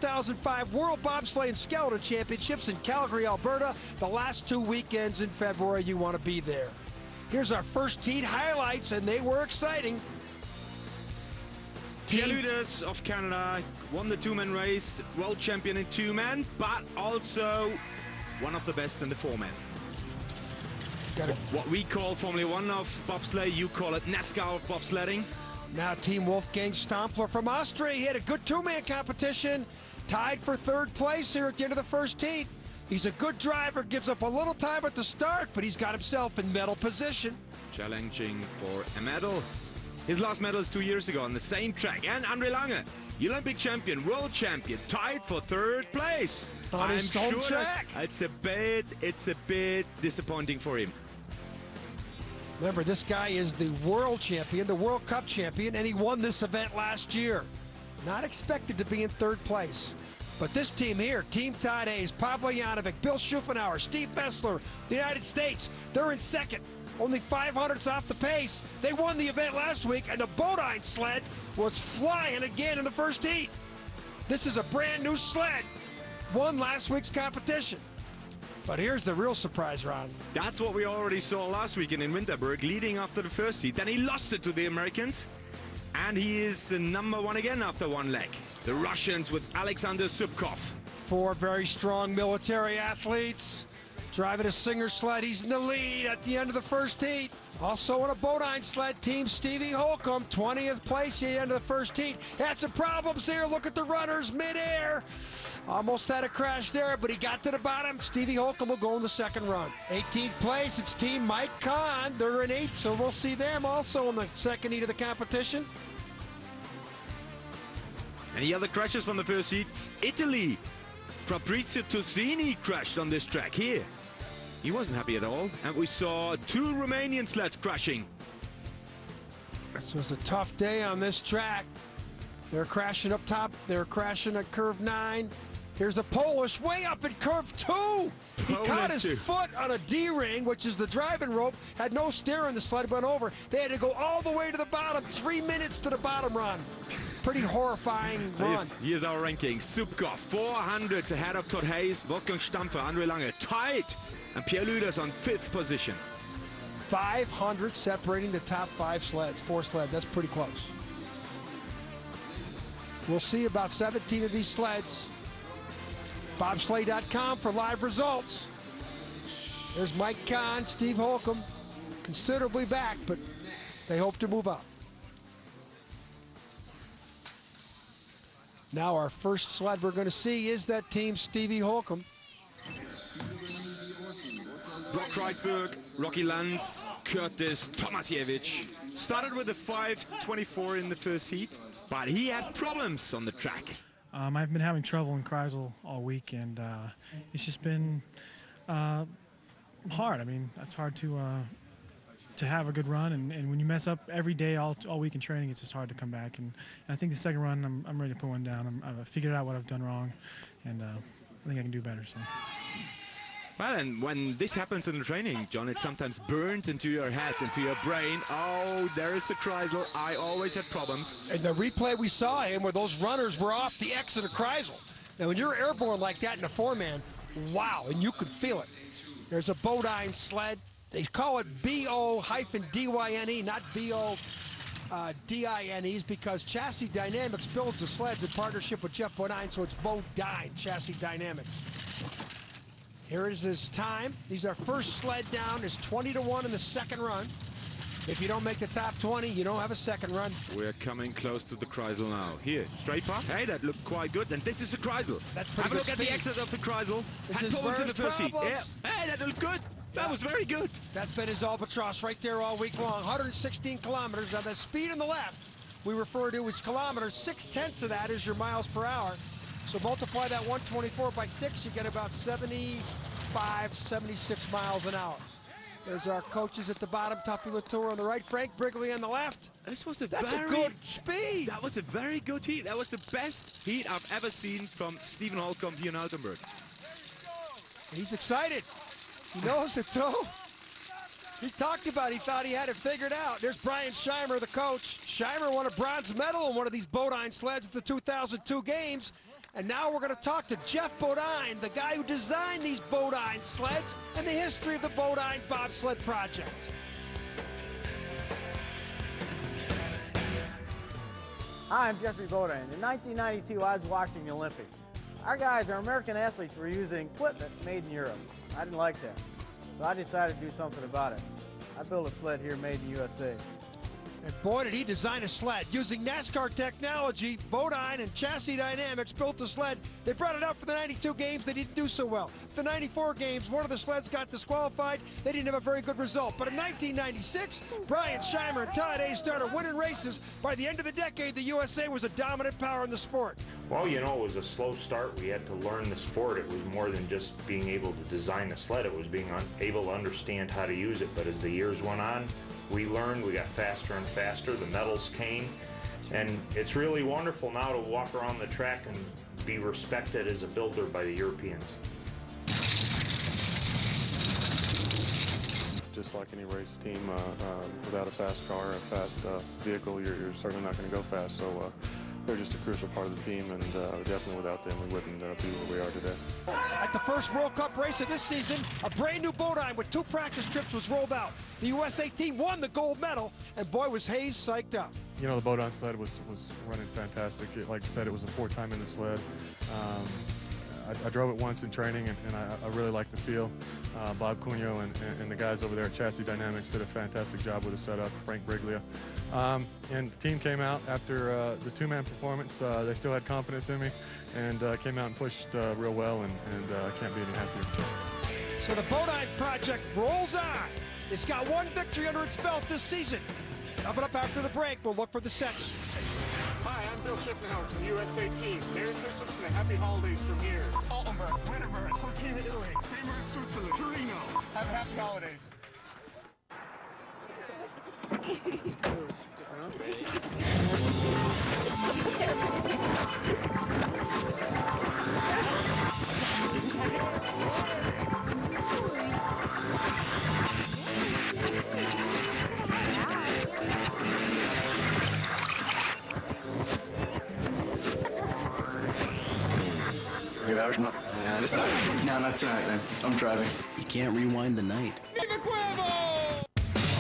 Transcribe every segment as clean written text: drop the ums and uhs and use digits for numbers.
2005 World Bobsleigh and Skeleton Championships in Calgary, Alberta, the last 2 weekends in February. You want to be there. Here's our first heat highlights, and they were exciting. Pierre Luders of Canada won the two-man race, world champion in two-man, but also one of the best in the four-man. What we call Formula One of bobsleigh, you call it NASCAR of bobsledding. Now Team Wolfgang Stampfler from Austria. He had a good two-man competition, tied for third place here at the end of the first heat. He's a good driver, gives up a little time at the start, but he's got himself in medal position. Challenging for a medal. His last medal is 2 years ago on the same track. And Andre Lange, Olympic champion, world champion, tied for third place. On his home track. It's a bit disappointing for him. Remember, this guy is the world champion, the World Cup champion, and he won this event last year. Not expected to be in third place. But this team here, Team Todd Hayes, Pavel Janovic, Bill Schufenauer, Steve Bessler, the United States, they're in second. Only 500ths off the pace. They won the event last week, and the Bodine sled was flying again in the first heat. This is a brand new sled. Won last week's competition. But here's the real surprise, Ron. That's what we already saw last weekend in Winterberg, leading after the first heat. Then he lost it to the Americans, and he is number one again after one leg. The Russians with Alexander Zubkov. Four very strong military athletes driving a Singer sled. He's in the lead at the end of the first heat. Also on a Bodine sled, Team Stevie Holcomb, 20th place at the end of the first heat. Had some problems here. Look at the runners midair. Almost had a crash there, but he got to the bottom. Stevie Holcomb will go in the second run. 18th place, it's Team Mike Kahn. They're in 8th, so we'll see them also in the second heat of the competition. Any other crashes from the first heat? Italy. Fabrizio Tosini crashed on this track here. He wasn't happy at all. And we saw two Romanian sleds crashing. This was a tough day on this track. They're crashing up top. They're crashing at curve 9. Here's the Polish way up at curve 2. He caught his foot on a D-ring, which is the driving rope. Had no steering, the sled went over. They had to go all the way to the bottom. 3 minutes to the bottom run. Pretty horrifying run. Here's our ranking. Zubkov, 400 ahead of Todd Hayes, Wolfgang Stampfler, Andre Lange, tied. And Pierre Luders on 5th position. 500 separating the top 5 sleds. 4 sleds, that's pretty close. We'll see about 17 of these sleds. Bobsleigh.com for live results. There's Mike Kahn, Steve Holcomb, considerably back, but they hope to move up. Now our first sled we're going to see is that Team Stevie Holcomb. Brock Kreisberg, Rocky Lanz, Curtis Tomasiewicz. Started with a 5:24 in the first heat, but he had problems on the track. I've been having trouble in Kreisel all week, and it's just been hard. I mean, it's hard to have a good run, and when you mess up every day, all week in training, it's just hard to come back. And I think the second run, I'm ready to put one down. I've figured out what I've done wrong, and I think I can do better. So. Well, and when this happens in the training, John, it's sometimes burned into your head, into your brain. Oh, there is the Kreisel. I always had problems. And the replay we saw him where those runners were off the exit of Kreisel. Now, when you're airborne like that in a four-man, wow, and you could feel it. There's a Bodine sled. They call it B-O-D-Y-N-E, not B-O-D-I-N-Es, because Chassis Dynamics builds the sleds in partnership with Jeff Bodine, so it's Bodine Chassis Dynamics. Here is his time. He's our first sled down. It's 20-1 in the second run. If you don't make the top 20, you don't have a second run. We're coming close to the Kreisel now. Here, straight path. Hey, that looked quite good. And this is the Kreisel. That's pretty good. Have a look at the exit of the Kreisel. Had problems in the first heat. Yeah. Hey, that looked good. That was very good. That's been his albatross right there all week long. 116 kilometers. Now, the speed on the left we refer to as kilometers. 6/10 of that is your miles per hour. So multiply that 124 by 6, you get about 75, 76 miles an hour. There's our coaches at the bottom, Tuffy Latour on the right, Frank Brigley on the left. That's a good speed. That was a very good heat. That was the best heat I've ever seen from Stephen Holcomb here in Altenberg. He's excited. He knows it too. He talked about it. He thought he had it figured out. There's Brian Scheimer, the coach. Scheimer won a bronze medal on one of these Bodine sleds at the 2002 games. And now we're going to talk to Jeff Bodine, the guy who designed these Bodine sleds and the history of the Bodine Bobsled Project. Hi, I'm Jeffrey Bodine. In 1992, I was watching the Olympics. Our guys, our American athletes, were using equipment made in Europe. I didn't like that, so I decided to do something about it. I built a sled here made in the USA. And boy, did he design a sled. Using NASCAR technology, Bodine and Chassis Dynamics built the sled. They brought it out for the 92 games. They didn't do so well. The 94 games, one of the sleds got disqualified. They didn't have a very good result. But in 1996, Brian Scheimer and Todd Hayes started winning races. By the end of the decade, the USA was a dominant power in the sport. Well, you know, it was a slow start. We had to learn the sport. It was more than just being able to design a sled. It was being able to understand how to use it. But as the years went on, we learned, we got faster and faster, the medals came, and it's really wonderful now to walk around the track and be respected as a builder by the Europeans. Just like any race team, without a fast car, a fast vehicle, you're certainly not going to go fast, so they're just a crucial part of the team, and definitely without them, we wouldn't be where we are today. At the first World Cup race of this season, a brand new Bodine with 2 practice trips was rolled out. The USA team won the gold medal, and boy, was Hayes psyched up. You know, the Bodine sled was running fantastic. Like I said, it was a 4-time in the sled. I drove it once in training, and I really liked the feel. Bob Cunio and the guys over there at Chassis Dynamics did a fantastic job with the setup, Frank Briglia. And the team came out after the 2-man performance. They still had confidence in me and came out and pushed real well, and can't be any happier. So the Bodine project rolls on. It's got 1 victory under its belt this season. Coming up after the break, we'll look for the second. Hi, I'm Bill Schiffenhauer from the USA team. Merry Christmas and Happy Holidays from here. Altenberg, Winterberg, Cortina, Italy, Samer, Switzerland, Torino. Have Happy Holidays. No, not tonight, man. I'm driving. You can't rewind the night.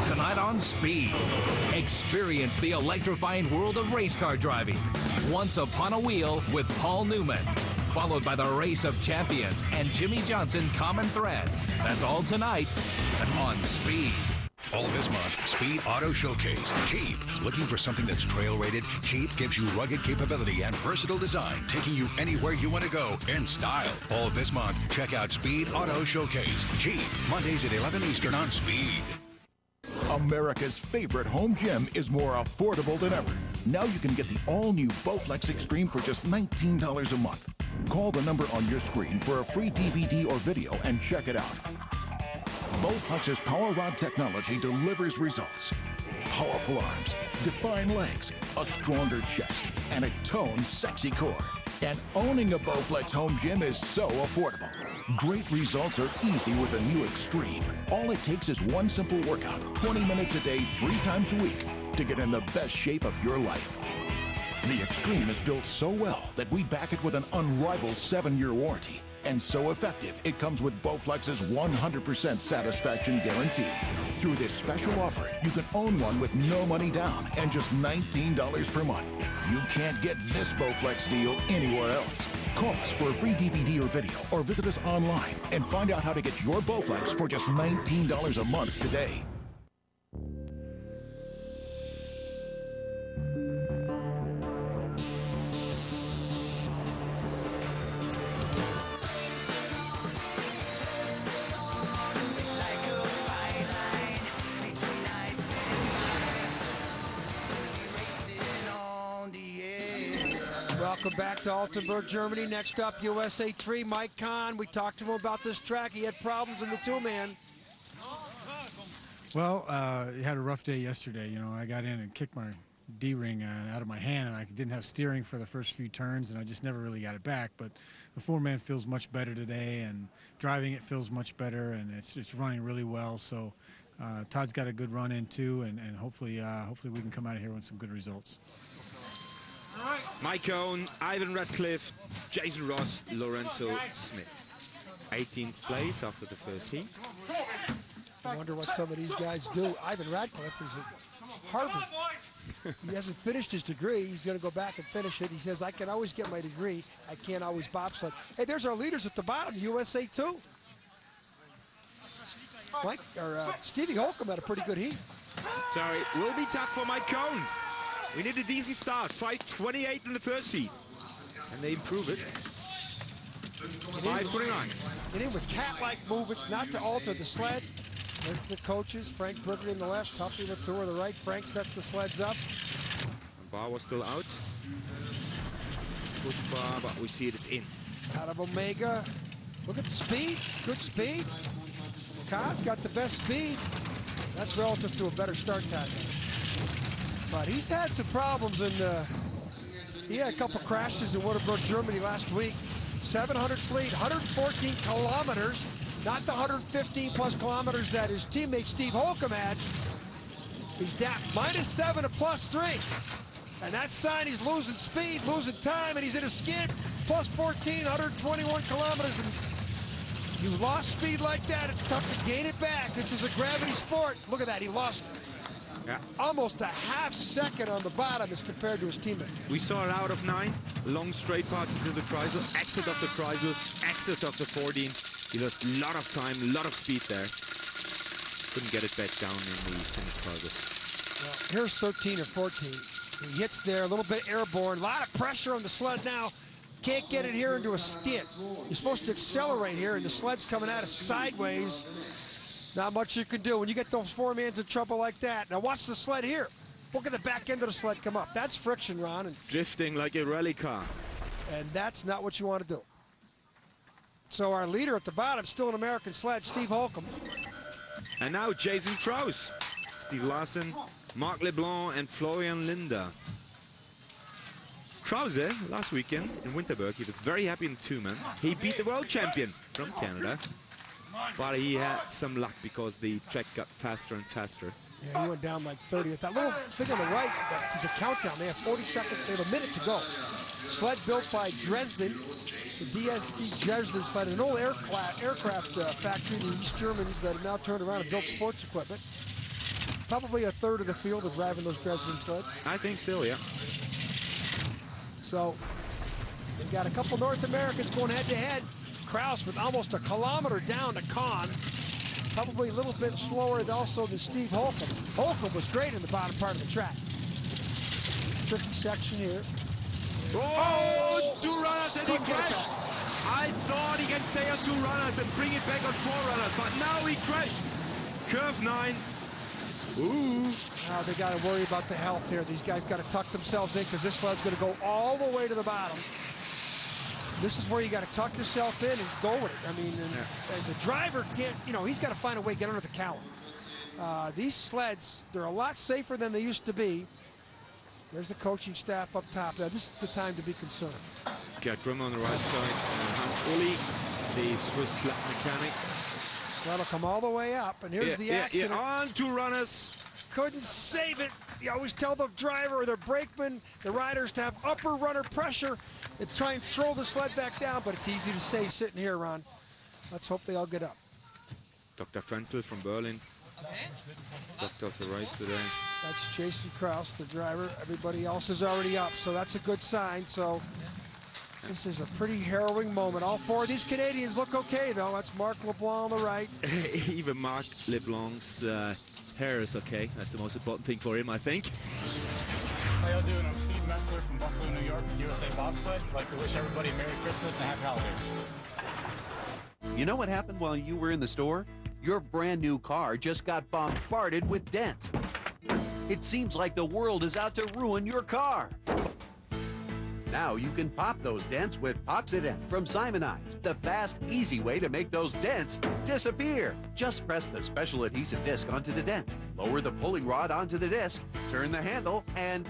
Tonight on Speed, experience the electrifying world of race car driving. Once Upon a Wheel with Paul Newman, followed by the Race of Champions and Jimmy Johnson Common Thread. That's all tonight on Speed. All this month, Speed Auto Showcase. Jeep. Looking for something that's trail rated? Jeep gives you rugged capability and versatile design, taking you anywhere you want to go in style. All this month, check out Speed Auto Showcase. Jeep. Mondays at 11 Eastern on Speed. America's favorite home gym is more affordable than ever. Now you can get the all-new Bowflex Extreme for just $19 a month. Call the number on your screen for a free DVD or video and check it out. Bowflex's Power Rod technology delivers results. Powerful arms, defined legs, a stronger chest, and a toned, sexy core. And owning a Bowflex home gym is so affordable. Great results are easy with a new Extreme. All it takes is one simple workout, 20 minutes a day, 3 times a week, to get in the best shape of your life. The Extreme is built so well that we back it with an unrivaled 7-year warranty. And so effective, it comes with Bowflex's 100% satisfaction guarantee. Through this special offer, you can own one with no money down and just $19 per month. You can't get this Bowflex deal anywhere else. Call us for a free DVD or video, or visit us online and find out how to get your Bowflex for just $19 a month today. Welcome back to Altenberg, Germany. Next up, USA 3, Mike Kahn. We talked to him about this track. He had problems in the 2-man. Well, he had a rough day yesterday. You know, I got in and kicked my D-ring out of my hand, and I didn't have steering for the first few turns, and I just never really got it back. But the 4-man feels much better today, and driving it feels much better, and it's running really well. So Todd's got a good run in too, and hopefully we can come out of here with some good results. Mike Cohn, Ivan Radcliffe, Jason Ross, Lorenzo Smith. 18th place after the first heat. I wonder what some of these guys do. Ivan Radcliffe is at Harvard. He hasn't finished his degree. He's going to go back and finish it. He says, I can always get my degree. I can't always bobsled. Hey, there's our leaders at the bottom, USA 2. Stevie Holcomb had a pretty good heat. Sorry, will be tough for Mike Cohn. We need a decent start. 5:28 in the first heat. And they improve it. 5:29. Get in with cat-like movements, not to alter the sled. There's the coaches. Frank Brooker in the left, Tuffy Latour the right. Frank sets the sleds up. Bar was still out. Push bar, but we see it's in. Out of Omega. Look at the speed. Good speed. Khan's got the best speed. That's relative to a better start time. But he's had some problems, and he had a couple crashes in Wittenberg, Germany last week. 700 lead, 114 kilometers, not the 115 plus kilometers that his teammate Steve Holcomb had. He's down -7 to +3. And that's sign he's losing speed, losing time, and he's in a skid. +14, 121 kilometers. And you lost speed like that, it's tough to gain it back. This is a gravity sport. Look at that, he lost almost a half second on the bottom as compared to his teammate. We saw it out of 9. Long straight part into the Kreisel, exit of the Kreisel, exit of the 14. He lost a lot of time, a lot of speed there. Couldn't get it back down in the finished Kreisel. Well, here's 13 or 14. He hits there, a little bit airborne, a lot of pressure on the sled now. Can't get it here into a skid. You're supposed to accelerate here, and the sled's coming at us sideways. Not much you can do when you get those four-mans in trouble like that. Now watch the sled here. Look at the back end of the sled come up. That's friction, Ron. And drifting like a rally car. And that's not what you want to do. So our leader at the bottom, still an American sled, Steve Holcomb. And now Jason Krause, Steve Larson, Marc Leblanc, and Florian Linder. Krause, last weekend in Winterberg, he was very happy in the two-man. He beat the world champion from Canada. But he had some luck because the track got faster and faster. Yeah, he went down like 30. At that little thing on the right, there's a countdown. They have 40 seconds. They have a minute to go. Sled built by Dresden, the DST Dresden sled, an old aircraft factory in the East Germans that have now turned around and built sports equipment. Probably a third of the field are driving those Dresden sleds. I think still, yeah. So they got a couple North Americans going head-to-head. Krause with almost a kilometer down to Kahn. Probably a little bit slower also than Steve Holcomb. Holcomb was great in the bottom part of the track. Tricky section here. Oh, 2 runners and he crashed. I thought he can stay on 2 runners and bring it back on 4 runners, but now he crashed. Curve 9. Ooh. Now they got to worry about the health here. These guys got to tuck themselves in because this sled's going to go all the way to the bottom. This is where you got to tuck yourself in and go with it. I mean, and the driver can't, you know, he's got to find a way to get under the cowl. These sleds, they're a lot safer than they used to be. There's the coaching staff up top. Now, this is the time to be concerned. Gerd Drummer on the right side. Hans Uli, the Swiss sled mechanic. Sled will come all the way up, and here's the accident. On 2 runners. Couldn't save it. You always tell the driver or the brakeman, the riders, to have upper runner pressure and try and throw the sled back down, but it's easy to say sitting here, Ron. Let's hope they all get up. Dr. Frenzel from Berlin. Doctor of the race today. That's Jason Krause, the driver. Everybody else is already up, so that's a good sign. So this is a pretty harrowing moment. All 4 of these Canadians look okay, though. That's Marc Leblanc on the right. Even Marc Leblanc's hair is okay. That's the most important thing for him, I think. How y'all doing? I'm Steve Messler from Buffalo, New York, USA Bobsled. I'd like to wish everybody a Merry Christmas and Happy Holidays. You know what happened while you were in the store? Your brand new car just got bombarded with dents. It seems like the world is out to ruin your car. Now you can pop those dents with Popsident from Simonize, the fast, easy way to make those dents disappear. Just press the special adhesive disc onto the dent, lower the pulling rod onto the disc, turn the handle, and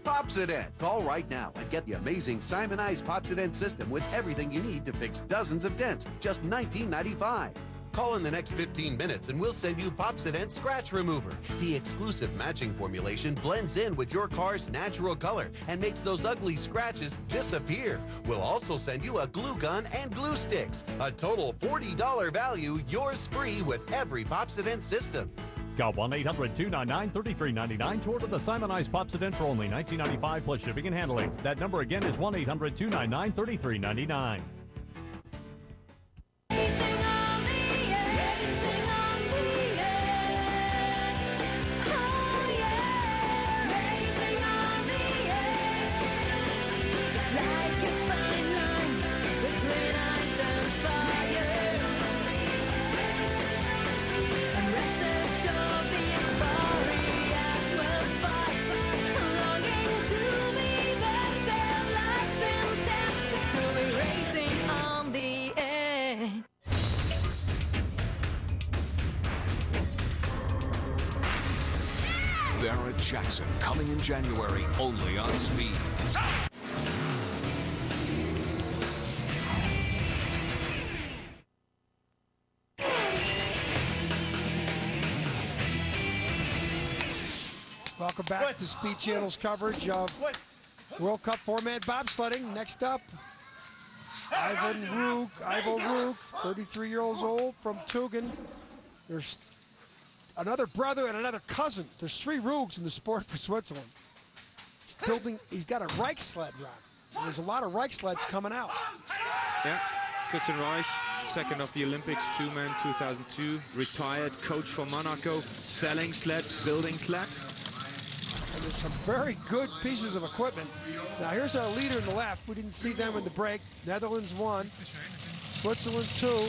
Popsident. Call right now and get the amazing Simonize Popsident system with everything you need to fix dozens of dents, just $19.95. Call in the next 15 minutes and we'll send you Popsodent Scratch Remover. The exclusive matching formulation blends in with your car's natural color and makes those ugly scratches disappear. We'll also send you a glue gun and glue sticks. A total $40 value, yours free with every Popsodent system. Call 1-800-299-3399 to order the Simonized Popsodent for only $19.95 plus shipping and handling. That number again is 1-800-299-3399. Jackson coming in January only on Speed. Welcome back to Speed Channel's coverage of World Cup four-man bobsledding. Next up, Ivo Rug, 33 years old from Tugen. There's another brother and another cousin. There's 3 Rugs in the sport for Switzerland. He's got a Reich sled run. And there's a lot of Reich sleds coming out. Yeah, Christian Reich, second of the Olympics, 2-man 2002, retired coach for Monaco, selling sleds, building sleds. And there's some very good pieces of equipment. Now here's our leader in the left. We didn't see them in the break. Netherlands 1, Switzerland 2.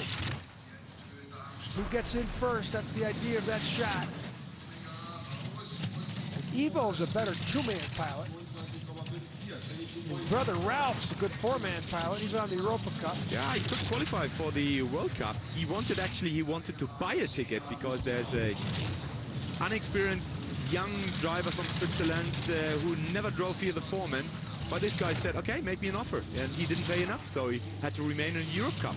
Who gets in first? That's the idea of that shot. And Ivo's a better 2-man pilot. His brother Ralph's a good 4-man pilot. He's on the Europa Cup. Yeah, he could qualify for the World Cup. He wanted to buy a ticket because there's a unexperienced young driver from Switzerland who never drove here the 4-man. But this guy said, okay, make me an offer. And he didn't pay enough, so he had to remain in the Europe Cup.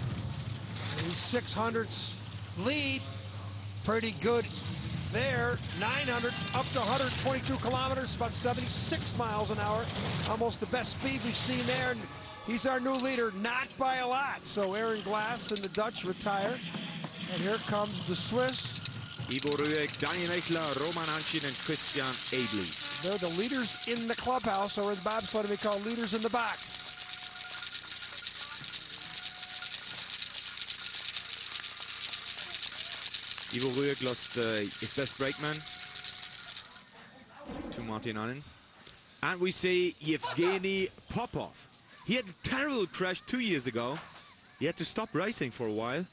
And he's 600s lead, pretty good there. 900s up to 122 kilometers, about 76 miles an hour. Almost the best speed we've seen there. And he's our new leader, not by a lot. So Aaron Glass and the Dutch retire. And here comes the Swiss. Ivo Rüegg, Daniel Mechler, Roman Hanchin, and Christian Edli. They're the leaders in the clubhouse, or in bobsled we call leaders in the box. Ivo Rüegg lost his best brakeman to Martin Allen. And we see Yevgeny Popov. He had a terrible crash 2 years ago. He had to stop racing for a while.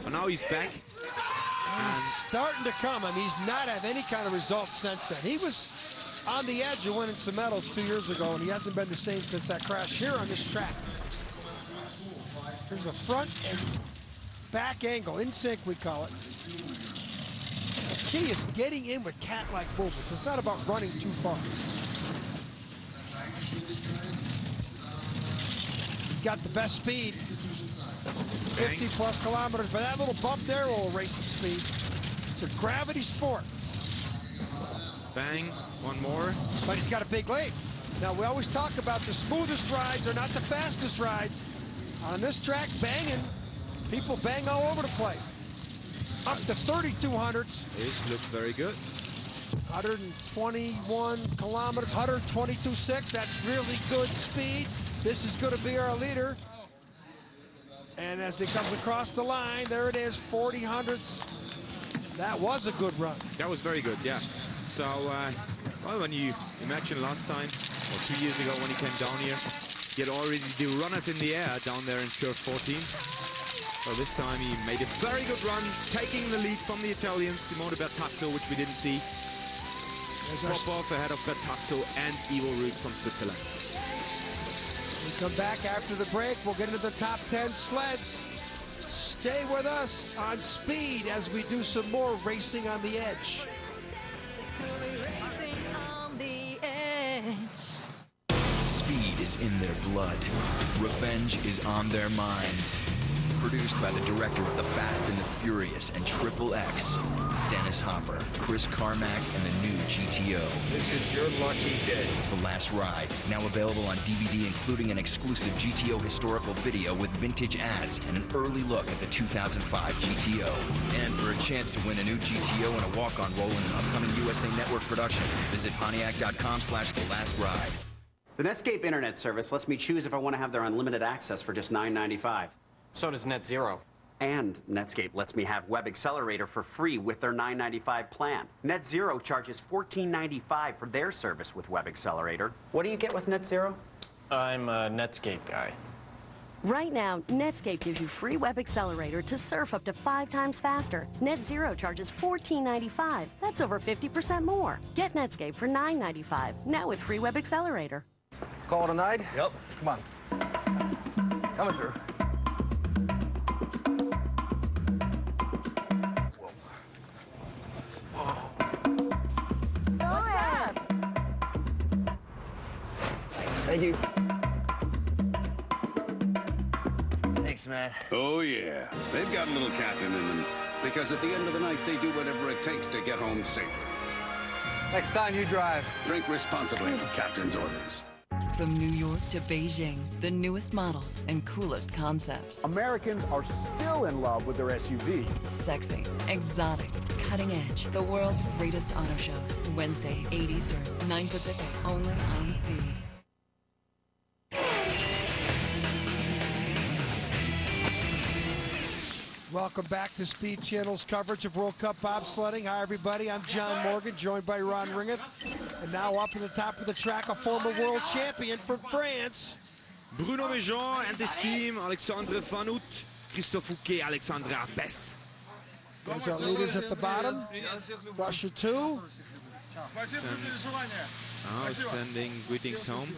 But now he's back. And he's starting to come. I mean, he's not had any kind of results since then. He was on the edge of winning some medals 2 years ago, and he hasn't been the same since that crash here on this track. Here's a front and back angle, in sync we call it. The key is getting in with cat-like movements. It's not about running too far. He got the best speed, 50 plus kilometers, but that little bump there will erase some speed. It's a gravity sport. Bang, one more. But he's got a big leg. Now, we always talk about the smoothest rides are not the fastest rides. On this track, banging, people bang all over the place. Up to 3200s. This looked very good. 121 kilometers, 122.6. That's really good speed. This is going to be our leader. And as he comes across the line, there it is, 40 That was a good run. That was very good, yeah. So, well, when you imagine last time, or 2 years ago when he came down here, he had already the runners in the air down there in curve 14. So this time he made a very good run, taking the lead from the Italians, Simone Bertazzo, which we didn't see. Popov ahead of Bertazzo and Ivo Rüegg from Switzerland. We come back after the break. We'll get into the top 10 sleds. Stay with us on Speed as we do some more racing on the edge. Speed is in their blood. Revenge is on their minds. Produced by the director of The Fast and the Furious and Triple X, Dennis Hopper, Chris Carmack, and the new GTO. This is your lucky day. The Last Ride, now available on DVD, including an exclusive GTO historical video with vintage ads and an early look at the 2005 GTO. And for a chance to win a new GTO and a walk-on role in an upcoming USA Network production, visit Pontiac.com/The Last Ride. The Netscape internet service lets me choose if I want to have their unlimited access for just $9.95. So does NetZero. And Netscape lets me have Web Accelerator for free with their $9.95 plan. NetZero charges $14.95 for their service with Web Accelerator. What do you get with NetZero? I'm a Netscape guy. Right now, Netscape gives you free Web Accelerator to surf up to 5 times faster. NetZero charges $14.95. That's over 50% more. Get Netscape for $9.95, now with free Web Accelerator. Call it a night? Yep. Come on. Coming through. Thank you. Thanks, man. Oh, yeah. They've got a little captain in them. Because at the end of the night, they do whatever it takes to get home safer. Next time you drive, drink responsibly. Captain's orders. From New York to Beijing, the newest models and coolest concepts. Americans are still in love with their SUVs. Sexy, exotic, cutting edge. The world's greatest auto shows. Wednesday, 8 Eastern, 9 Pacific, only on Speed. Welcome back to Speed Channel's coverage of World Cup bobsledding. Hi, everybody. I'm John Morgan, joined by Ron Ringeth. And now up at the top of the track, a former world champion from France. Bruno Méjean and his team, Alexandre Van Hout, Christophe Fouquet, Alexandre Arbès. There's our leaders at the bottom. Russia 2. Sending greetings home.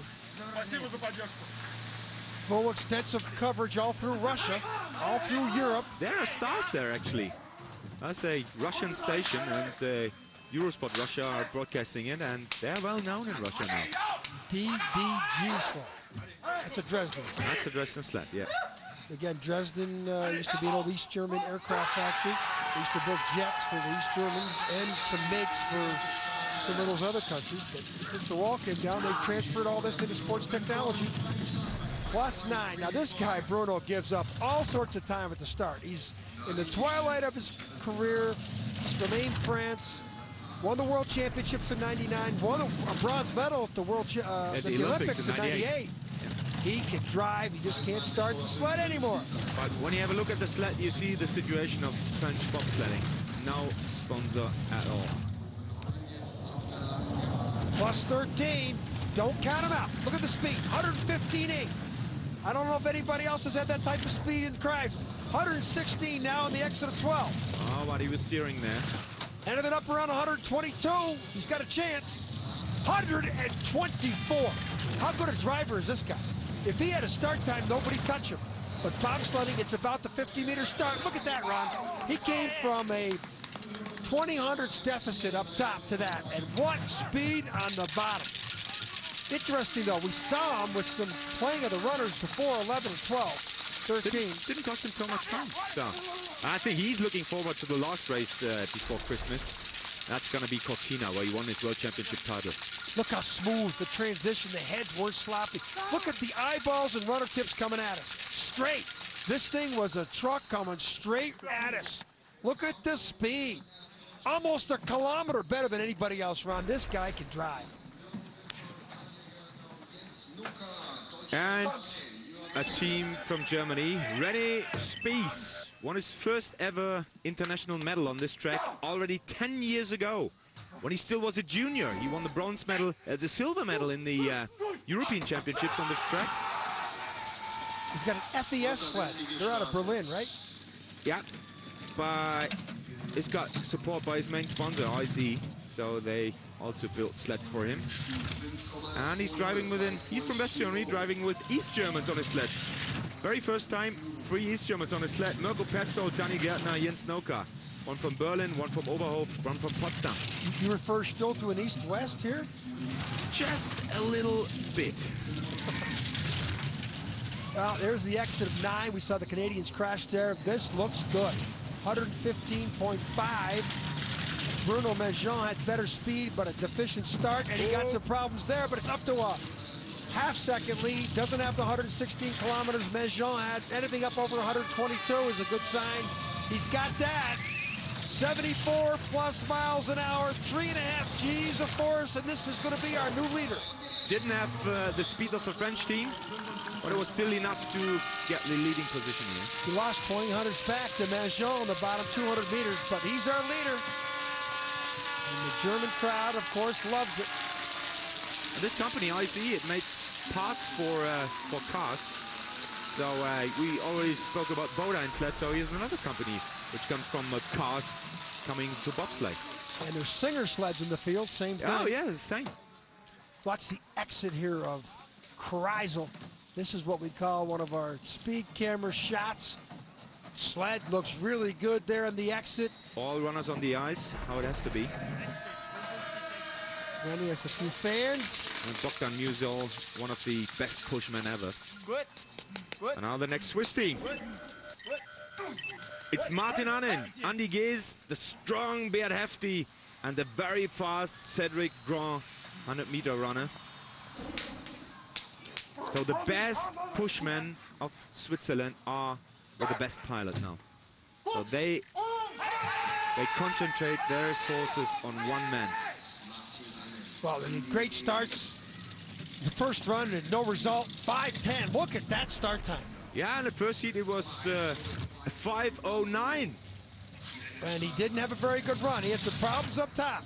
Full extensive coverage all through Russia, all through Europe. There are stars there, actually. That's a Russian station, and Eurosport Russia are broadcasting it, and they're well known in Russia now. DDG sled. That's a Dresden sled. That's a Dresden sled, yeah. Again, Dresden used to be an old East German aircraft factory. They used to build jets for the East German and some MiGs for some of those other countries. But since the wall came down, they've transferred all this into sports technology. +9. Now this guy, Bruno, gives up all sorts of time at the start. He's in the twilight of his career. He's from Aime, France. Won the World Championships in '99. Won a bronze medal at the the Olympics in '98. He can drive. He just can't start the sled anymore. But when you have a look at the sled, you see the situation of French bobsledding. No sponsor at all. +13. Don't count him out. Look at the speed. 115.8. I don't know if anybody else has had that type of speed in Kreisel. 116 now in the exit of 12. Oh, but he was steering there. Ended it up around 122. He's got a chance. 124. How good a driver is this guy? If he had a start time, nobody touch him. But bobsledding, it's about the 50-meter start. Look at that, Ron. He came from a 20/100ths deficit up top to that. And what speed on the bottom. Interesting, though, we saw him with some playing of the runners before 11 and 12, 13. Didn't cost him too much time. So I think he's looking forward to the last race before Christmas. That's going to be Cortina, where he won his World Championship title. Look how smooth the transition. The heads weren't sloppy. Look at the eyeballs and runner tips coming at us. Straight. This thing was a truck coming straight at us. Look at the speed. Almost a kilometer better than anybody else, Ron. This guy can drive. And a team from Germany, René Spies, won his first ever international medal on this track already 10 years ago, when he still was a junior. He won the bronze medal, the silver medal in the European Championships on this track. He's got an FES sled. They're out of Berlin, right? Yeah, but it's got support by his main sponsor, IC, so they also built sleds for him. And he's driving he's from West Germany, driving with East Germans on his sled. Very first time, 3 East Germans on his sled. Mirko Petzold, Danny Gärtner, Jens Noka. One from Berlin, one from Oberhof, one from Potsdam. You refer still to an East-West here? Just a little bit. Well, there's the exit of 9. We saw the Canadians crash there. This looks good. 115.5. Bruno Mejean had better speed, but a deficient start, and he got some problems there, but it's up to a half-second lead. Doesn't have the 116 kilometers Mejean had. Anything up over 122 is a good sign. He's got that. 74 plus miles an hour, 3.5 Gs of force, and this is going to be our new leader. Didn't have the speed of the French team, but it was still enough to get the leading position here. He lost 20 hundredths back to Mejean on the bottom 200 meters, but he's our leader. And the German crowd, of course, loves it. And this company, ICE, it makes parts for cars. So we already spoke about Bodine sled, so here's another company which comes from cars coming to bobsleigh. And there's Singer sleds in the field, same thing. Oh yeah, it's the same. Watch the exit here of Kreisel. This is what we call one of our speed camera shots. Sled looks really good there in the exit. All runners on the ice, how it has to be. Then he has a few fans. And Bogdan Musil, one of the best pushmen ever. Good. Good. And now the next Swiss team. Good. It's Martin Annen, Andy Gees, the strong Beat Hefty, and the very fast Cedric Grand 100-meter runner. So the best pushmen of Switzerland are the best pilot now. So they concentrate their sources on one man. Well, great starts. The first run and no result, 5:10. Look at that start time. Yeah, in the first heat it was a 5:09. And he didn't have a very good run. He had some problems up top.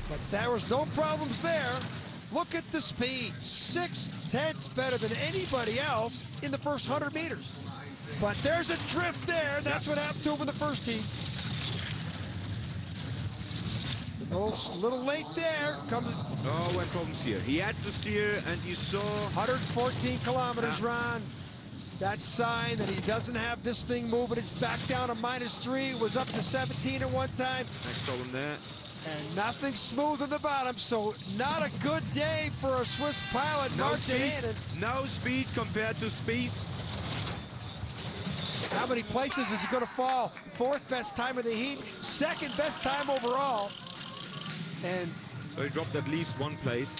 But there was no problems there. Look at the speed. 6/10 better than anybody else in the first 100 meters. But there's a drift there. That's what happened to him in the first heat. A little late there. Oh, when problems here. He had to steer, and you saw 114 kilometers, Ron. That sign that he doesn't have this thing moving. It's back down to -3. It was up to 17 at one time. Nice problem there. And nothing smooth at the bottom, so not a good day for a Swiss pilot, Martin Annen. No speed compared to Spies. How many places is he going to fall? 4th best time of the heat, 2nd best time overall. And so he dropped at least one place.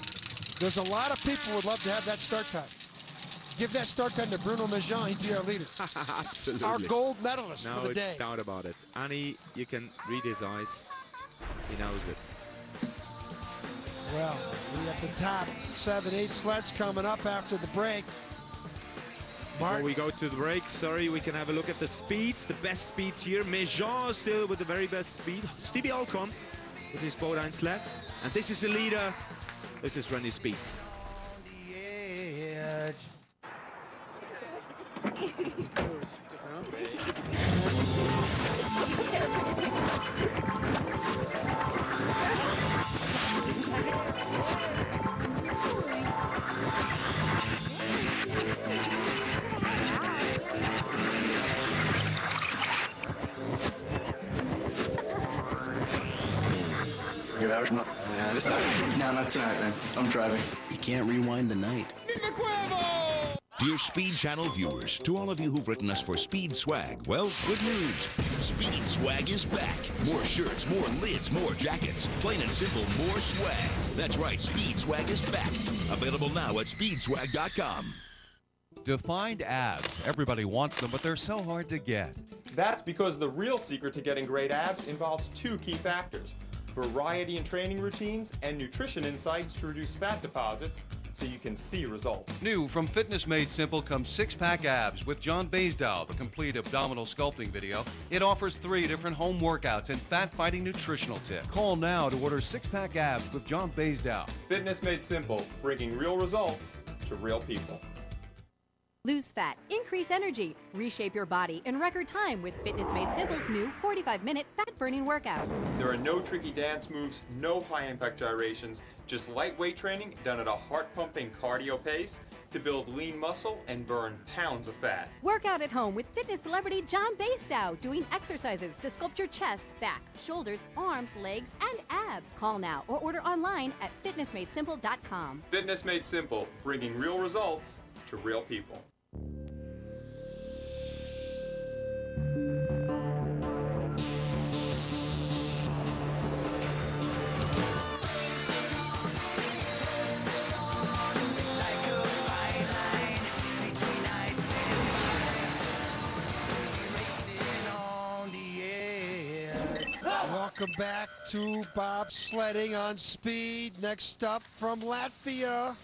There's a lot of people who would love to have that start time. Give that start time to Bruno Mejean, he'd be our leader. Absolutely. Our gold medalist for the day. No doubt about it. Annie, you can read his eyes. He knows it. Well, we have the top 7-8 sleds coming up after the break. Before we go to the break, sorry, we can have a look at the speeds, the best speeds here. Mejean still with the very best speed. Stevie Alcom with his Bodine sled. And this is the leader. This is Randy Spies. No, not tonight, man. I'm driving. You can't rewind the night. Dear Speed Channel viewers, to all of you who've written us for Speed Swag, well, good news. Speed Swag is back. More shirts, more lids, more jackets. Plain and simple, more swag. That's right, Speed Swag is back. Available now at speedswag.com. Defined abs. Everybody wants them, but they're so hard to get. That's because the real secret to getting great abs involves 2 key factors: variety in training routines and nutrition insights to reduce fat deposits so you can see results. New from Fitness Made Simple comes 6-pack abs with John Baisdow, the complete abdominal sculpting video. It offers 3 different home workouts and fat-fighting nutritional tips. Call now to order 6-pack abs with John Baisdow. Fitness Made Simple, bringing real results to real people. Lose fat, increase energy, reshape your body in record time with Fitness Made Simple's new 45-minute fat-burning workout. There are no tricky dance moves, no high-impact gyrations, just lightweight training done at a heart-pumping cardio pace to build lean muscle and burn pounds of fat. Work out at home with fitness celebrity John Baisdow, doing exercises to sculpt your chest, back, shoulders, arms, legs, and abs. Call now or order online at fitnessmadesimple.com. Fitness Made Simple, bringing real results to real people. Welcome back to bobsledding on speed. Next up from Latvia,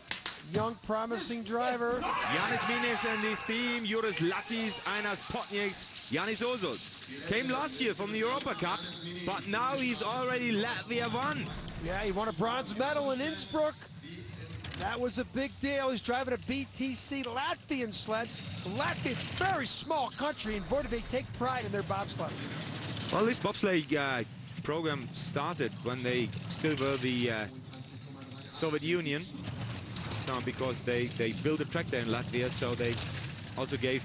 young promising driver. Janis Mines and his team, Juris Lattis, Ainas Potnieks, Janis Ozols. Came last year from the Europa Cup, but now he's already Latvia won. Yeah, he won a bronze medal in Innsbruck. That was a big deal. He's driving a BTC Latvian sled. Latvia, it's a very small country, and boy, do they take pride in their bobsled. Well, this bobsleigh program started when they still were the Soviet Union. So because they built a track there in Latvia, so they also gave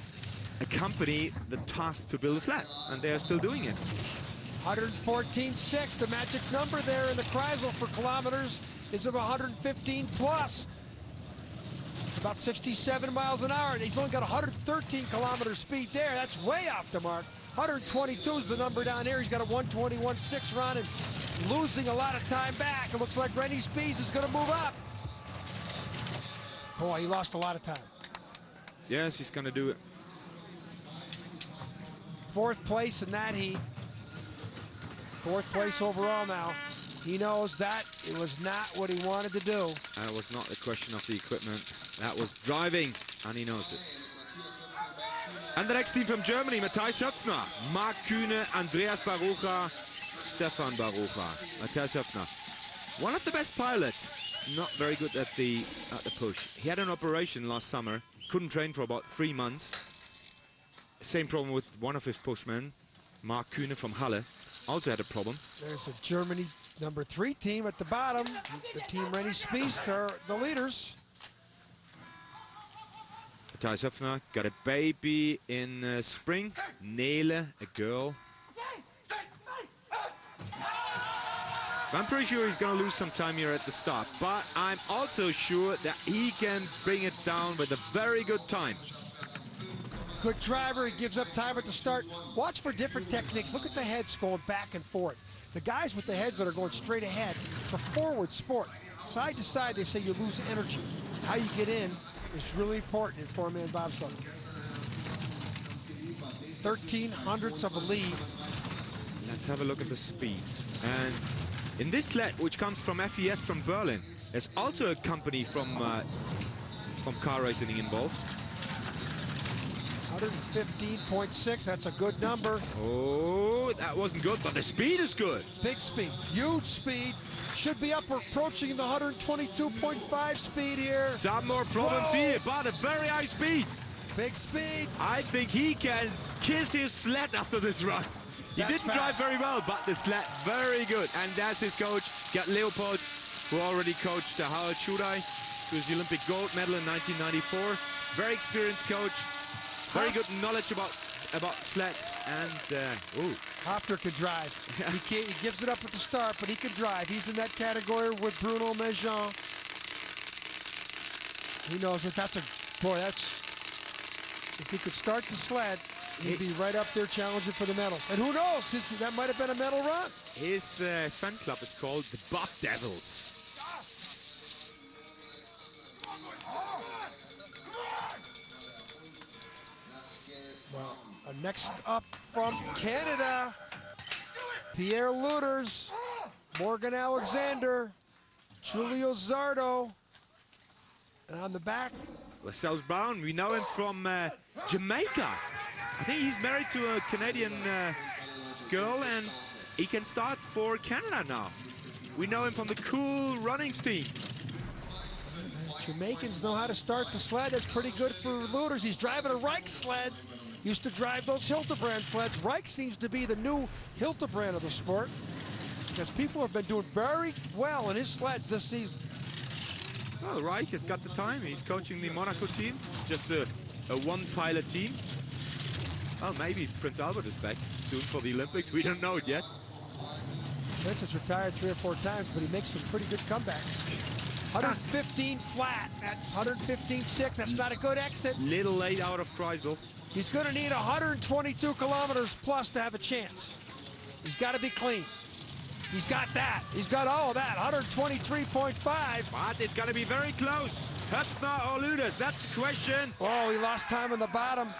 a company the task to build a sled, and they are still doing it. 114.6, the magic number there in the Kreisel for kilometers is of 115 plus. It's about 67 miles an hour, and he's only got 113 kilometer speed there. That's way off the mark. 122 is the number down here. He's got a 121.6 run and losing a lot of time back. It looks like Rennie Spies is going to move up. Boy, he lost a lot of time. Yes, he's going to do it. 4th place in that heat. 4th place overall now. He knows that it was not what he wanted to do. That was not the question of the equipment. That was driving, and he knows it. And the next team from Germany, Matthias Höpfner, Marc Kühne, Andreas Barucha, Stefan Barucha. Matthias Höpfner, one of the best pilots. Not very good at the push. He had an operation last summer, couldn't train for about 3 months. Same problem with one of his pushmen, Marc Kühne from Halle, also had a problem. There's a Germany number 3 team at the bottom. The team Rennie Spies are the leaders. Matthias Höpfner got a baby in spring. Nele, a girl. I'm pretty sure he's going to lose some time here at the start, but I'm also sure that he can bring it down with a very good time. Good driver, he gives up time at the start. Watch for different techniques. Look at the heads going back and forth. The guys with the heads that are going straight ahead, it's a forward sport. Side to side, they say you lose energy. How you get in is really important in 4-man bobsled. 13/100ths of a lead. Let's have a look at the speeds. And in this sled, which comes from FES from Berlin, there's also a company from car racing involved. 115.6, that's a good number. Oh, that wasn't good, but the speed is good. Big speed, huge speed. Should be up approaching the 122.5 speed here. Some more problems here, but a very high speed. Big speed. I think he can kiss his sled after this run. He didn't drive very well, but the sled, very good. And that's his coach, Gerd Leopold, who already coached Harald Schudai to his Olympic gold medal in 1994. Very experienced coach. Very good knowledge about sleds, and Hopter can drive. He gives it up at the start, but he can drive. He's in that category with Bruno Mejean. He knows that that's if he could start the sled, he'd be right up there challenging for the medals. And who knows, that might have been a medal run. His fan club is called the Bob Devils. Well, next up from Canada, Pierre Luters, Morgan Alexander, Julio Zardo, and on the back, Lascelles Brown, we know him from Jamaica. I think he's married to a Canadian girl, and he can start for Canada now. We know him from the Cool Runnings team. Jamaicans know how to start the sled. That's pretty good for Luters. He's driving a Reich sled. Used to drive those Hildebrand sleds. Reich seems to be the new Hildebrand of the sport, because people have been doing very well in his sleds this season. Well, Reich has got the time. He's coaching the Monaco team, just a one-pilot team. Well, maybe Prince Albert is back soon for the Olympics. We don't know it yet. Prince has retired 3 or 4 times, but he makes some pretty good comebacks. 115 flat. That's 115.6. That's not a good exit. Little late out of Kreisel. He's going to need 122 kilometers plus to have a chance. He's got to be clean. He's got that. He's got all of that. 123.5. But it's going to be very close. Höpfner or Luters, that's the question. Oh, he lost time on the bottom.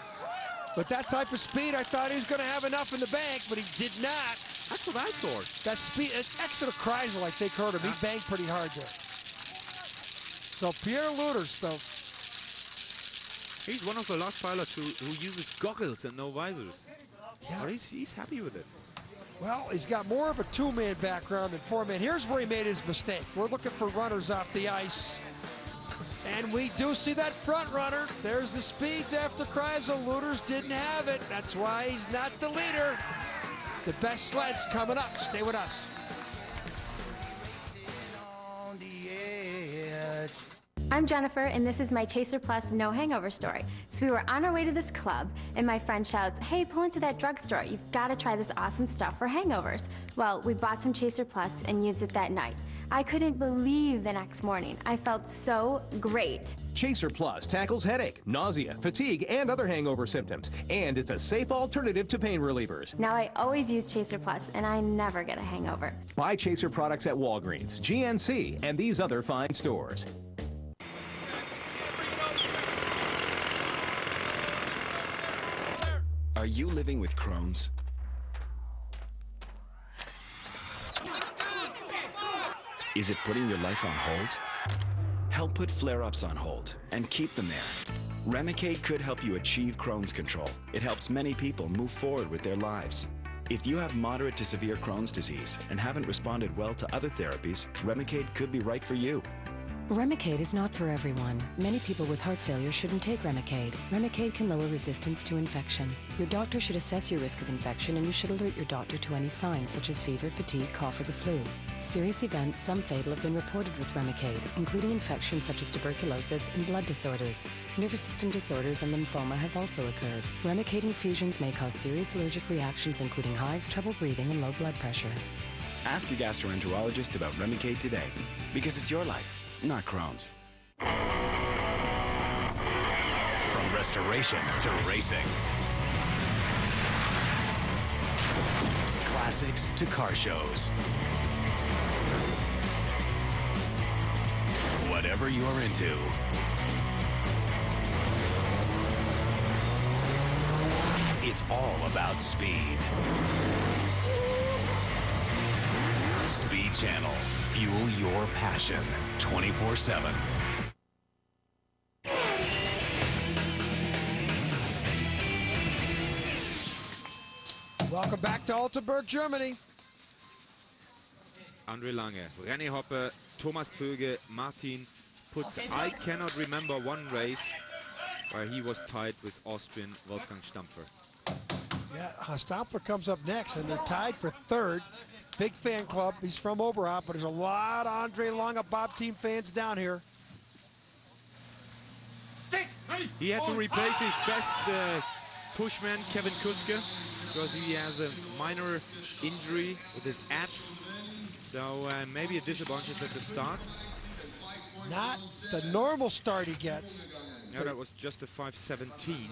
With that type of speed, I thought he was going to have enough in the bank, but he did not. That's what I thought. That speed, Exeter Kreisel, I think, hurt him. He banged pretty hard there. So Pierre Lueders, though. He's one of the last pilots who uses goggles and no visors. Yeah. But he's happy with it. Well, he's got more of a two-man background than four-man. Here's where he made his mistake. We're looking for runners off the ice. And we do see that front runner. There's the speeds after Kreisel. Lueders didn't have it. That's why he's not the leader. The best sleds coming up. Stay with us. I'm Jennifer, and this is my Chaser Plus No Hangover story. So we were on our way to this club, and my friend shouts, "Hey, pull into that drugstore. You've got to try this awesome stuff for hangovers." Well, we bought some Chaser Plus and used it that night. I couldn't believe the next morning. I felt so great. Chaser Plus tackles headache, nausea, fatigue, and other hangover symptoms. And it's a safe alternative to pain relievers. Now I always use Chaser Plus, and I never get a hangover. Buy Chaser products at Walgreens, GNC, and these other fine stores. Are you living with Crohn's? Is it putting your life on hold? Help put flare-ups on hold and keep them there. Remicade could help you achieve Crohn's control. It helps many people move forward with their lives. If you have moderate to severe Crohn's disease and haven't responded well to other therapies, Remicade could be right for you. Remicade is not for everyone. Many people with heart failure shouldn't take Remicade. Remicade can lower resistance to infection. Your doctor should assess your risk of infection, and you should alert your doctor to any signs such as fever, fatigue, cough, or the flu. Serious events, some fatal, have been reported with Remicade, including infections such as tuberculosis and blood disorders. Nervous system disorders and lymphoma have also occurred. Remicade infusions may cause serious allergic reactions, including hives, trouble breathing, and low blood pressure. Ask your gastroenterologist about Remicade today, because it's your life, not Crohn's. From restoration to racing. Classics to car shows. Whatever you're into. It's all about speed. Speed Channel. Fuel your passion 24/7. Welcome back to Altenberg, Germany. Andre Lange, René Hoppe, Thomas Pöge, Martin Putz. I cannot remember one race where he was tied with Austrian Wolfgang Stampfer. Yeah, Stampfer comes up next, and they're tied for third. Big fan club. He's from Oberhaupt, but there's a lot of Andre Lange Bob team fans down here. He had to replace his best pushman, Kevin Kuske, because he has a minor injury with his abs. So maybe a disadvantage at the start. Not the normal start he gets. No, that was just a 5:17.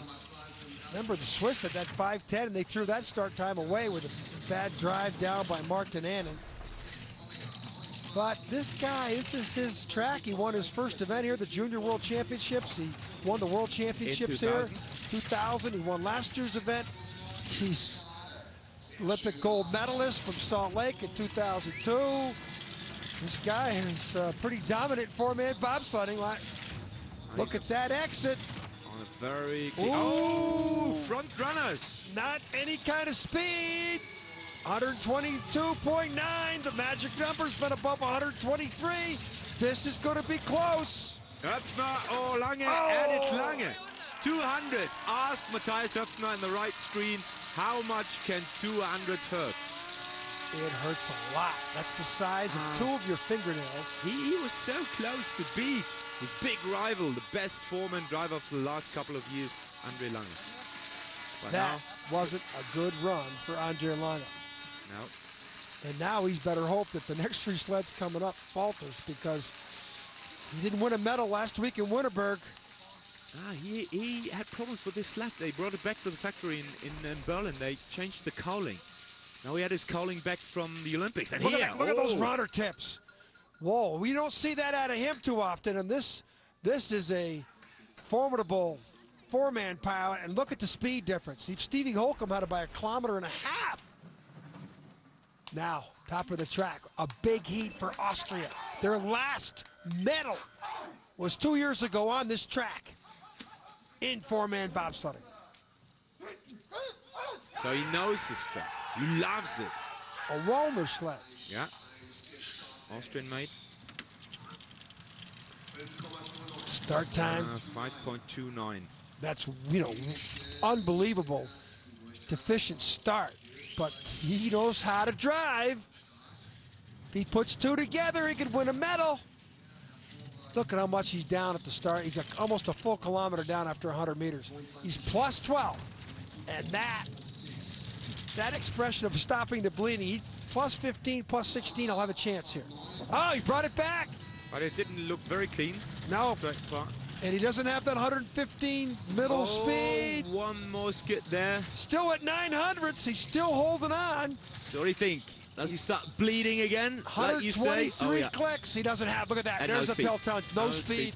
Remember, the Swiss had that 5:10, and they threw that start time away with a bad drive down by Martin Annan. But this guy, this is his track. He won his first event here, the Junior World Championships. He won the World Championships here, 2000. He won last year's event. He's Olympic gold medalist from Salt Lake in 2002. This guy is pretty dominant four-man bobsledding. Look at that exit. On a very clean, oh, front runners. Not any kind of speed. 122.9. The magic number's been above 123. This is going to be close. Höpfner, oh, Lange, and it's Lange. 200s. Ask Matthias Höpfner in the right screen, how much can 200s hurt? It hurts a lot. That's the size of two of your fingernails. He was so close to beat his big rival, the best four-man driver of the last couple of years, Andre Lange. But that wasn't a good run for Andre Lange. No. And now he's better hope that the next three sleds coming up falters, because he didn't win a medal last week in Winterberg. He had problems with his sled. They brought it back to the factory in Berlin. They changed the cowling. Now he had his cowling back from the Olympics. And look at those runner tips. Whoa, we don't see that out of him too often. And this is a formidable four-man pilot. And look at the speed difference. Stevie Holcomb had it by 1.5 kilometers. Now, top of the track, a big heat for Austria. Their last medal was 2 years ago on this track in four-man bobsledding. So he knows this track. He loves it. A roller sled. Yeah. Austrian made. Start time. 5.29. That's, unbelievable. Deficient start. But he knows how to drive. If he puts two together, he could win a medal. Look at how much he's down at the start. He's almost a full kilometer down after 100 meters. He's plus 12. And that expression of stopping the bleeding, he's plus 15, plus 16, I'll have a chance here. Oh, he brought it back. But it didn't look very clean. No. And he doesn't have that 115 middle speed. One more skid there. Still at 900s. He's still holding on. So what do you think? Does he start bleeding again? 123 clicks. He doesn't have. Look at that. And there's no the telltale. No speed.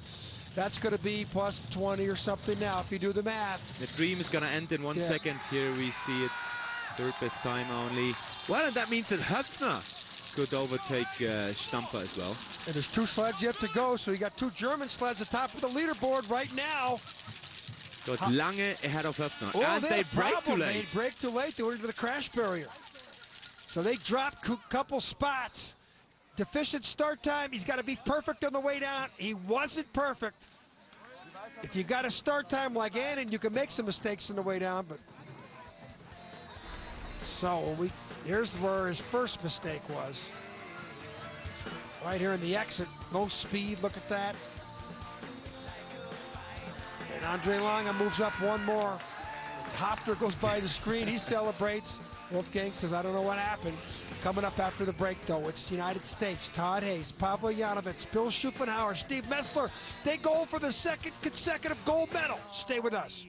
That's going to be plus 20 or something now if you do the math. The dream is going to end in 1 second. Here we see it. Third best time only. Well, and that means that Höpfner could overtake Stampfer as well. And there's two sleds yet to go, so you got two German sleds at the top of the leaderboard right now. So it's Lange ahead of Höpfner. Oh, and they break too late. They break too late. They went into the crash barrier. So they dropped a couple spots. Deficient start time. He's got to be perfect on the way down. He wasn't perfect. If you got a start time like Annan, you can make some mistakes on the way down, but so here's where his first mistake was. Right here in the exit, no speed, look at that. And Andre Lange moves up one more. Hopter goes by the screen, he celebrates. Wolfgang says, I don't know what happened. Coming up after the break, though, it's United States. Todd Hayes, Pavel Yanovich, Bill Schuffenhauer, Steve Messler. They go for the second consecutive gold medal. Stay with us.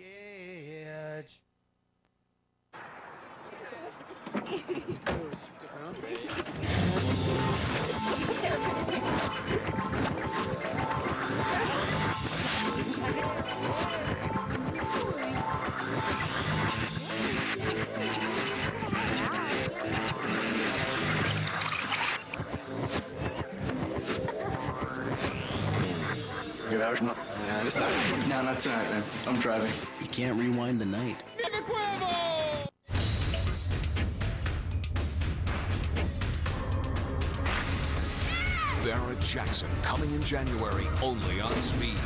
No, not tonight, man. I'm driving. You can't rewind the night. Barrett Jackson coming in January only on Speed.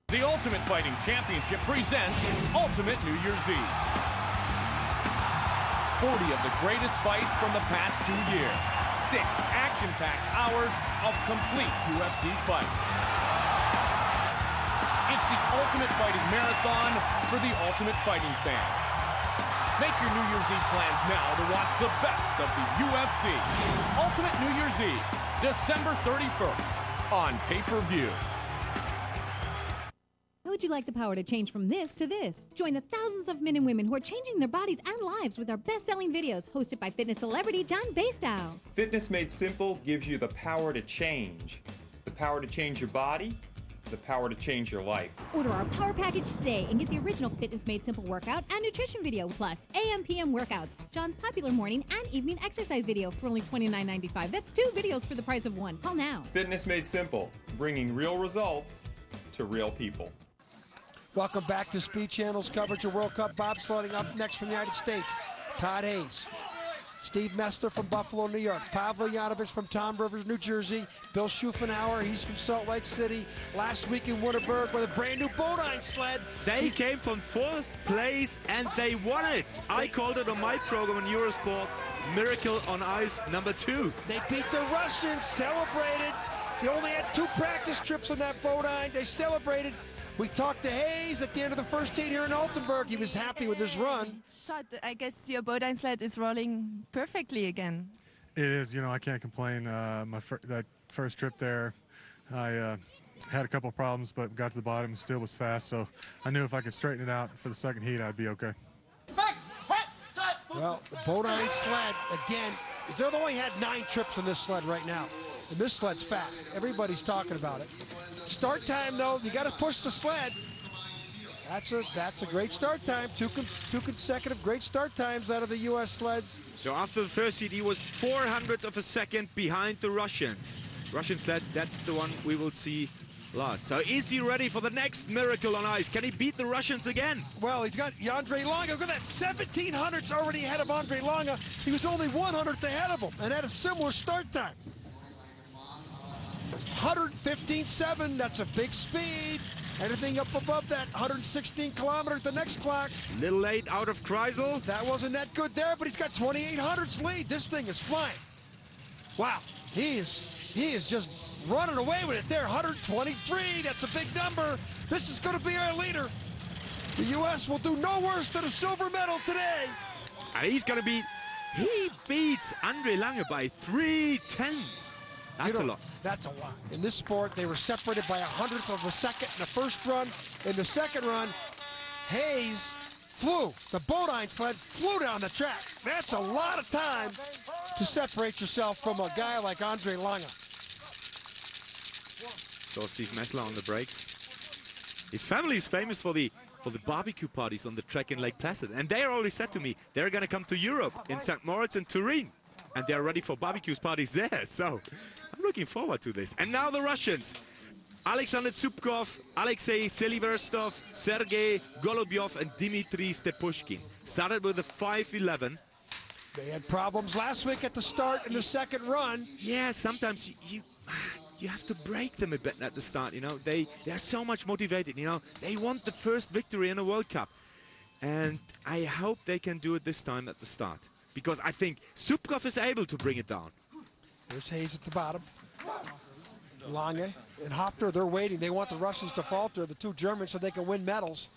The Ultimate Fighting Championship presents Ultimate New Year's Eve. 40 of the greatest fights from the past 2 years. 6 action-packed hours of complete UFC fights. It's the Ultimate Fighting Marathon for the Ultimate Fighting fan. Make your New Year's Eve plans now to watch the best of the UFC. Ultimate New Year's Eve, December 31st on pay-per-view. How would you like the power to change from this to this? Join the thousands of men and women who are changing their bodies and lives with our best-selling videos hosted by fitness celebrity John Bastow. Fitness Made Simple gives you the power to change. The power to change your body, the power to change your life. Order our power package today and get the original Fitness Made Simple workout and nutrition video, plus AM/PM workouts, John's popular morning and evening exercise video for only $29.95. That's 2 videos for the price of 1. Call now. Fitness Made Simple, bringing real results to real people. Welcome back to Speed Channel's coverage of World Cup bobsledding. Up next from the United States, Todd Hayes. Steve Messler from Buffalo, New York. Pavel Yanovich from Tom Rivers, New Jersey. Bill Schuffenhauer, he's from Salt Lake City. Last week in Winterberg with a brand new Bodine sled. They came from 4th place and they won it. I called it on my program on Eurosport, Miracle on Ice #2. They beat the Russians, celebrated. They only had 2 practice trips on that Bodine. They celebrated. We talked to Hayes at the end of the first heat here in Altenberg. He was happy with his run. Todd, I guess your Bodine sled is rolling perfectly again. It is. I can't complain. That first trip there, I had a couple of problems, but got to the bottom and still was fast. So I knew if I could straighten it out for the second heat, I'd be okay. Well, the Bodine sled, again, they've only had 9 trips on this sled right now. And this sled's fast. Everybody's talking about it. Start time, though, you got to push the sled. That's a great start time. Two consecutive great start times out of the U.S. sleds. So after the first heat, he was 0.04 of a second behind the Russians. Russian sled, that's the one we will see last. So is he ready for the next miracle on ice? Can he beat the Russians again? Well, he's got Andre Longa. Look at that, 1,700's already ahead of Andre Longa. He was only 100th ahead of him and had a similar start time. 115.7, that's a big speed. Anything up above that, 116 kilometers the next clock. Little late out of Kreisel. That wasn't that good there, but he's got 2,800's lead. This thing is flying. Wow, he is just running away with it there. 123, that's a big number. This is going to be our leader. The U.S. will do no worse than a silver medal today. And he beats Andre Lange by 0.3. That's a lot. That's a lot. In this sport, they were separated by 100th of a second in the first run. In the second run, Hayes flew. The Bodine sled flew down the track. That's a lot of time to separate yourself from a guy like Andre Lange. Saw Steve Messler on the brakes. His family is famous for the barbecue parties on the track in Lake Placid. And they already said to me, they're going to come to Europe in St. Moritz and Turin. And they're ready for barbecue parties there. So I'm looking forward to this. And now the Russians. Alexander Zubkov, Alexei Seliverstov, Sergei Golubyov, and Dmitry Stepushkin. Started with a 5.11. They had problems last week at the start in the second run. Yeah, sometimes you have to break them a bit at the start, you know. They're so much motivated, you know. They want the first victory in a World Cup. And I hope they can do it this time at the start. Because I think Zubkov is able to bring it down. There's Hayes at the bottom. Lange and Hopter, they're waiting. They want the Russians to falter, the two Germans, so they can win medals.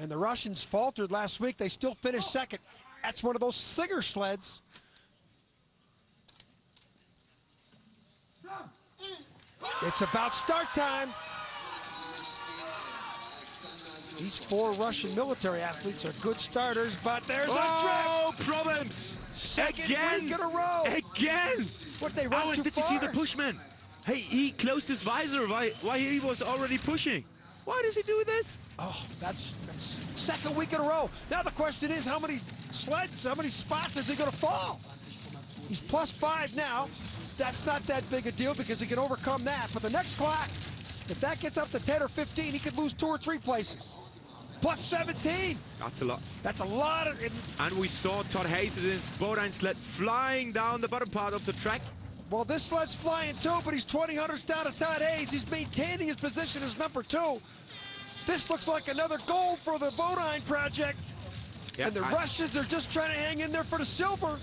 And the Russians faltered last week. They still finished second. That's one of those Singer sleds. It's about start time. These four Russian military athletes are good starters, but there's a drift. Oh, problems! Second Again! week in a row. Again! What, they run too did far? you see the pushman? Hey, he closed his visor while he was already pushing. Why does he do this? Oh, that's second week in a row. Now the question is, how many sleds, how many spots is he going to fall? He's +5 now. That's not that big a deal because he can overcome that. But the next clock, if that gets up to 10 or 15, he could lose 2 or 3 places. +17. That's a lot. That's a lot. And we saw Todd Hayes in his Bodine sled flying down the bottom part of the track. Well, this sled's flying too, but he's 20 hundredths down to Todd Hayes. He's maintaining his position as number 2. This looks like another gold for the Bodine project. Yeah, and the Russians are just trying to hang in there for the silver.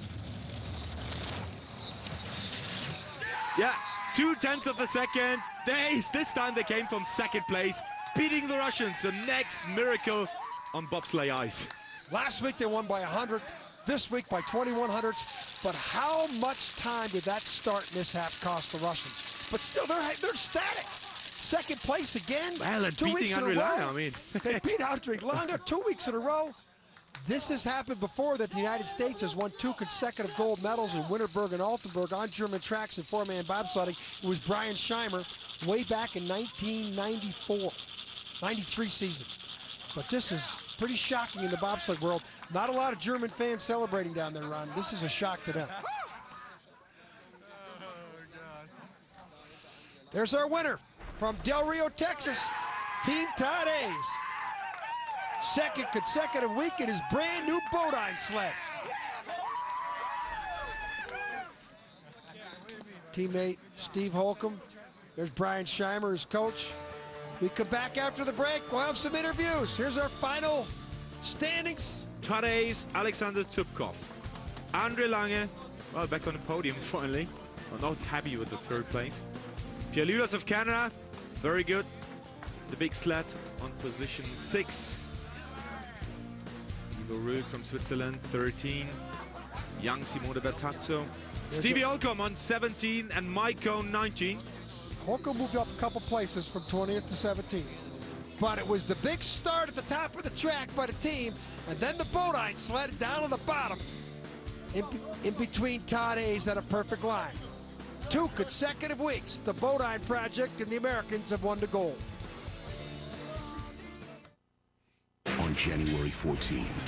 Yeah, 0.2 of a second. This time they came from second place, beating the Russians. The next miracle on bobsleigh ice. Last week they won by 100th. This week by 21 hundredths. But how much time did that start mishap cost the Russians? But still, they're static. Second place again. Well, and 2 weeks in a Andre Lange, row. I mean. They beat Andre Lange 2 weeks in a row. This has happened before, that the United States has won 2 consecutive gold medals in Winterberg and Altenberg on German tracks in 4-man bobsledding. It was Brian Scheimer way back in 1993 season. But this is pretty shocking in the bobsled world. Not a lot of German fans celebrating down there, Ron. This is a shock to them. There's our winner from Del Rio, Texas, Team Todd Hayes. Second consecutive week in his brand new Bodine sled. Teammate Steve Holcomb. There's Brian Scheimer, his coach. We come back after the break. We'll have some interviews. Here's our final standings. Todd Hayes, Alexander Zubkov. Andre Lange, well, back on the podium finally. I'm not happy with the 3rd place. Pierre Ludas of Canada, very good. The big sled on position 6. Ivo Rüeg from Switzerland, 13. Young Simone Bertazzo. Stevie Holcomb on 17 and Mike Cohn 19. Holcomb moved up a couple places from 20th to 17th. But it was the big start at the top of the track by the team, and then the Bodine sled down to the bottom in between Todd Hayes at a perfect line. 2 consecutive weeks, the Bodine project and the Americans have won the gold. January 14th,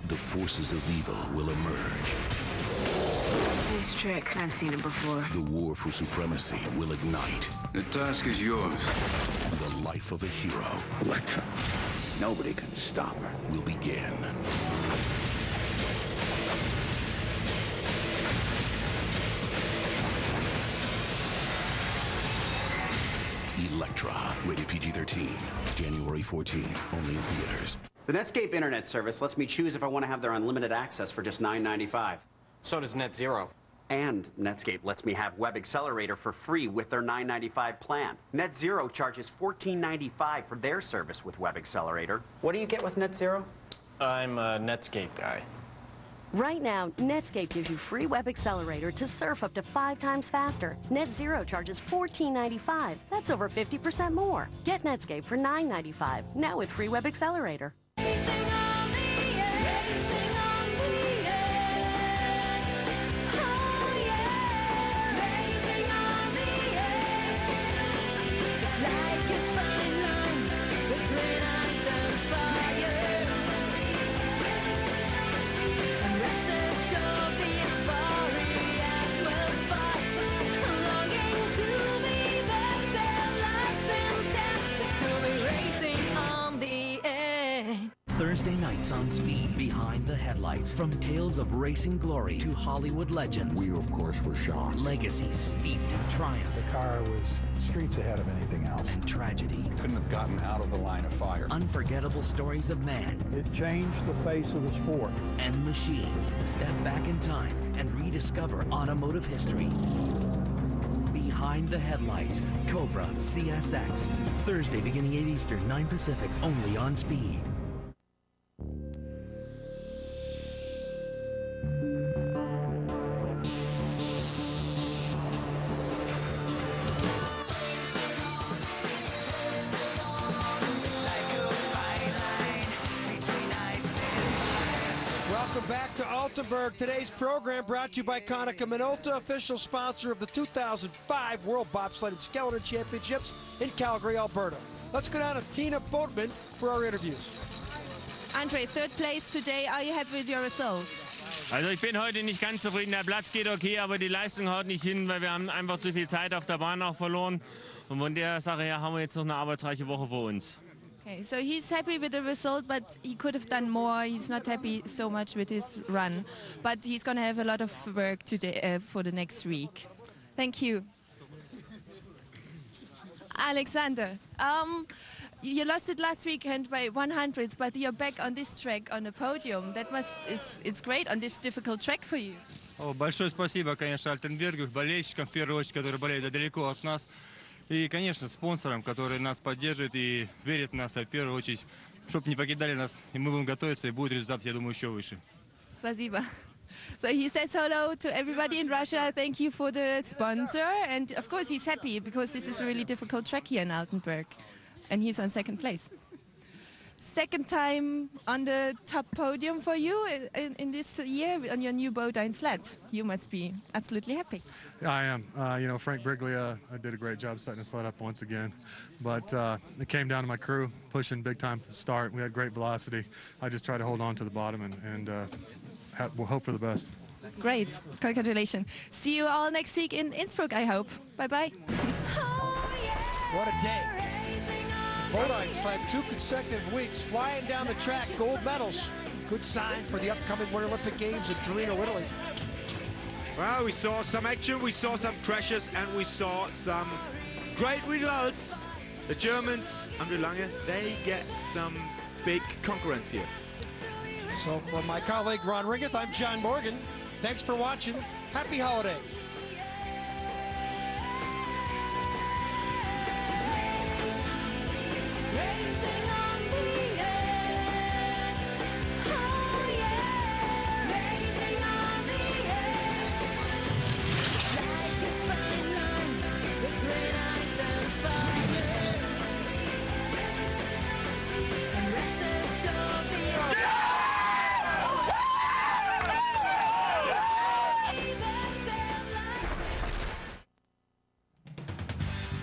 the forces of evil will emerge. Nice trick. I've seen it before. The war for supremacy will ignite. The task is yours. The life of a hero. Elektra. Nobody can stop her. Will begin. Elektra, rated PG-13, January 14th, only in theaters. The Netscape internet service lets me choose if I want to have their unlimited access for just $9.95. So does Net Zero. And Netscape lets me have Web Accelerator for free with their $9.95 plan. Net Zero charges $14.95 for their service with Web Accelerator. What do you get with Net Zero? I'm a Netscape guy. Right now, Netscape gives you free Web Accelerator to surf up to 5 times faster. Net Zero charges $14.95. That's over 50% more. Get Netscape for $9.95, now with free Web Accelerator. Thursday nights on Speed, Behind the Headlights. From tales of racing glory to Hollywood legends. We, of course, were shocked. Legacies steeped in triumph. The car was streets ahead of anything else. And tragedy. Couldn't have gotten out of the line of fire. Unforgettable stories of man. It changed the face of the sport. And machine. Step back in time and rediscover automotive history. Behind the Headlights, Cobra CSX. Thursday beginning 8 Eastern, 9 Pacific, only on Speed. Welcome back to Altenberg. Today's program brought to you by Konica Minolta, official sponsor of the 2005 World Bobsled Skeleton Championships in Calgary, Alberta. Let's go down to Tina Boatman for our interviews. Andre, third place today. Are you happy with your results? Also ich bin heute nicht ganz zufrieden. Der Platz geht okay, aber die Leistung haut nicht hin, weil wir haben einfach zu viel Zeit auf der Bahn auch verloren. Und von der Sache her haben wir jetzt noch eine arbeitsreiche Woche vor uns. Okay, so he's happy with the result, but he could have done more. He's not happy so much with his run, but he's going to have a lot of work today for the next week. Thank you. Alexander, you lost it last weekend by 100, but you're back on this track on the podium. That it's great on this difficult track for you. Большое спасибо, конечно, Альтенбергу, болельщикам, в первую очередь, которые болеют далеко от нас. И, конечно, спонсорам, которые нас поддерживают и верят в нас, в первую очередь, чтобы не покидали нас, и мы будем готовиться, и будет результат, я думаю, еще выше. Спасибо. So he says hello to everybody in Russia. Thank you for the sponsor. And, of course, he's happy because this is a really difficult track here in Altenberg. And he's on second place. Second time on the top podium for you in this year on your new Bodine sled. You must be absolutely happy. I am. You know, Frank Briglia did a great job setting the sled up once again. But it came down to my crew pushing big time start. We had great velocity. I just tried to hold on to the bottom and we'll hope for the best. Great. Congratulations. See you all next week in Innsbruck, I hope. Bye-bye. What a day. Bodine sled 2 consecutive weeks, flying down the track, gold medals. Good sign for the upcoming Winter Olympic Games in Torino, Italy. Well, we saw some action, we saw some crashes, and we saw some great results. The Germans, Andre Lange, they get some big concurrence here. So for my colleague Ron Ringeth, I'm John Morgan. Thanks for watching. Happy holidays.